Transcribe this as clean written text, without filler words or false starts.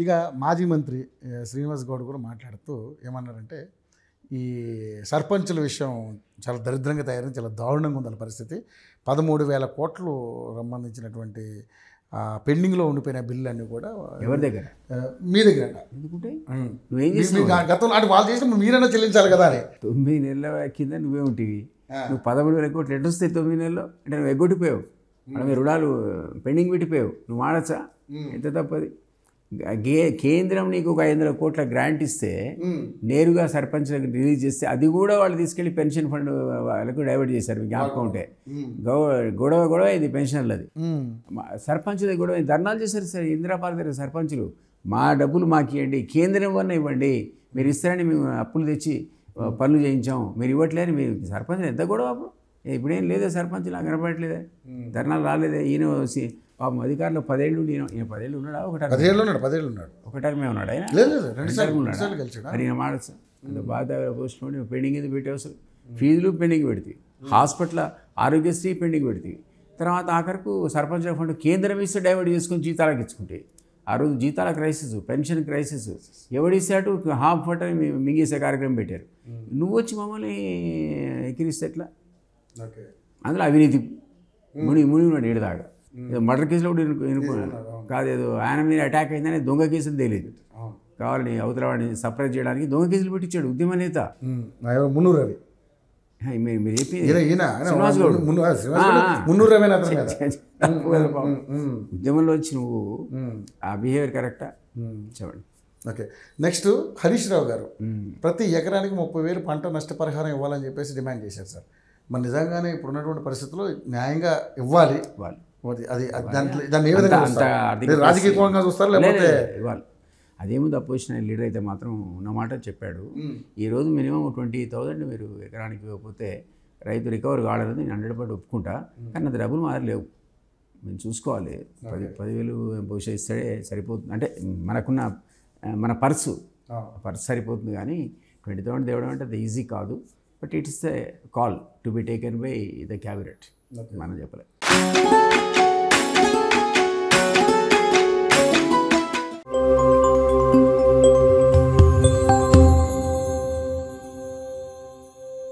ఇక మాజీ మంత్రి శ్రీనివాస్ గౌడ్ కూడా మాట్లాడుతూ ఏమన్నారంటే ఈ సర్పంచుల విషయం చాలా దరిద్రంగా తయారైంది, చాలా దారుణంగా ఉంది పరిస్థితి. 13,000 కోట్లు సంబంధించినటువంటి పెండింగ్లో ఉండిపోయిన బిల్లు అన్నీ కూడా ఎవరి దగ్గర? మీ దగ్గర. ఎందుకుంటే గతంలో అంటే వాళ్ళు చేసిన మీరైనా చెల్లించాలి కదా అని. 9 నెలల కింద నువ్వే ఉంటివి, నువ్వు 13,000 కోట్లు ఎటు వస్తాయి 9 నెలల్లో? అంటే నువ్వు ఎగ్గొట్టిపోయావు, మీ రుణాలు పెండింగ్ పెట్టిపోయావు, నువ్వు ఆడచ్చా? ఎంత తప్పది. కేంద్రం నీకు ఒక 500 కోట్ల గ్రాంట్ ఇస్తే నేరుగా సర్పంచ్లకు రిలీజ్ చేస్తే అది కూడా వాళ్ళు తీసుకెళ్లి పెన్షన్ ఫండ్ వాళ్ళకు డైవర్ట్ చేశారు. జ్ఞాపకం ఉంటే గొడవ ఇది పెన్షన్లది, సర్పంచ్ది గొడవ, ధర్నాలు చేశారు సార్ ఇందిరాపార్క్ దగ్గర సర్పంచులు. మా డబ్బులు మాకు ఇవ్వండి, కేంద్రం వల్ల ఇవ్వండి, మీరు ఇస్తారని మేము అప్పులు తెచ్చి పనులు చేయించాం, మీరు ఇవ్వట్లేదని మీరు సర్పంచ్లు ఎంత గొడవ అప్పుడు. ఇప్పుడేం లేదే సర్పంచ్ నాకు కనపడట్లేదే, ధర్నాలు రాలేదే. ఈయన పాపం అధికారులు 10 ఏళ్ళు, ఈయన 10 ఏళ్ళు ఉన్నాడా? ఒక టర్మే ఉన్నాడు ఆయన, 2 టర్మ్ ఉన్నాడు. మరి ఈయన మాడచ్చు అంత బాధ పోస్ట్ పెండింగ్ ఎందుకు పెట్టావు? అసలు ఫీజులు పెండింగ్ పెడతాయి, హాస్పిటల్ ఆరోగ్యశ్రీ పెండింగ్ పెడతాయి, తర్వాత ఆఖరకు సర్పంచ్ ఫండ్ కేంద్రం ఇస్తే డైవర్ట్ చేసుకొని జీతాలకు ఇచ్చుకుంటే ఆ రోజు జీతాల క్రైసిస్, పెన్షన్ క్రైసిస్, ఎవడిస్తాడు హాఫ్ ఫట్ అని మింగేసే కార్యక్రమం పెట్టారు. నువ్వు వచ్చి మమ్మల్ని ఎక్కిరిస్తే ఎట్లా? అందులో అవినీతి ముని ఉన్నాడు ఏడుదాకా. ఏదో మర్డర్ కేసులో కూడా ఎన్నుకున్నాను కాదు, ఏదో ఆయన మీద అటాక్ అయిందని దొంగ కేసులు తెలియదు, కావాలని అవతల వాడిని సప్రెస్ చేయడానికి దొంగ కేసులు పెట్టించాడు ఉద్యమ నేత మున్నూరు రవి. మీరు చెప్పి ఉద్యమంలో వచ్చి నువ్వు ఆ బిహేవియర్ కరెక్టా? చెప్పండి. ఓకే, నెక్స్ట్ హరీష్ రావు గారు ప్రతి ఎకరానికి 30,000 పంట నష్టపరిహారం ఇవ్వాలని చెప్పేసి డిమాండ్ చేశారు సార్. మరి నిజంగానే ఇప్పుడున్నటువంటి పరిస్థితుల్లో న్యాయంగా ఇవ్వాలి, అది దాన్ని ఏ విధంగా రాజకీయంగా చూస్తారు లేకపోతే ఇవ్వాలి? అదేముంది, అపోజిషన్ లీడర్ అయితే మాత్రం ఉన్నమాట చెప్పాడు. ఈరోజు మినిమం 20,000 మీరు ఎకరానికి ఇవ్వకపోతే రైతు రికవర్ కావాలనేది నేను 100% ఒప్పుకుంటా. కానీ అది డబ్బులు మారలేవు, మేము చూసుకోవాలి. 10,000 బహుశా ఇస్తే సరిపోతుంది, అంటే మన పర్సు సరిపోతుంది. కానీ 20,000 తేవడం అంటే అది ఈజీ కాదు. But it is the call to be taken by the cabinet, మనం చెప్పలేదు.